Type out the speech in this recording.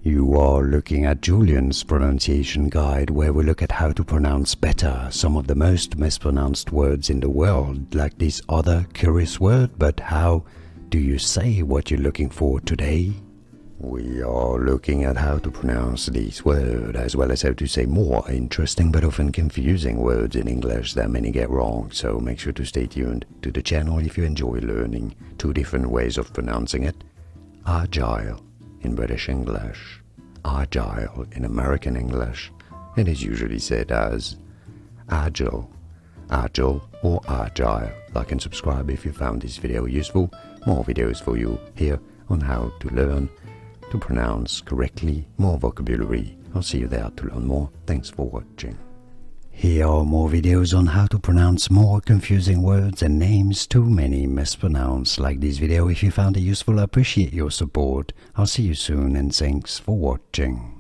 You are looking at Julian's pronunciation guide, where we look at how to pronounce better some of the most mispronounced words in the world, like this other curious word, but how do you say what you're looking for today? We are looking at how to pronounce this word, as well as how to say more interesting but often confusing words in English that many get wrong, so make sure to stay tuned to the channel if you enjoy learning two different ways of pronouncing it. Agile in British English, agile in American English. It is usually said as agile, agile or agile. Like and subscribe if you found this video useful. More videos for you here on how to learn to pronounce correctly, more vocabulary. I'll see you there to learn more. Thanks for watching. Here are more videos on how to pronounce more confusing words and names too many mispronounced. Like this video if you found it useful. I appreciate your support. I'll see you soon and thanks for watching.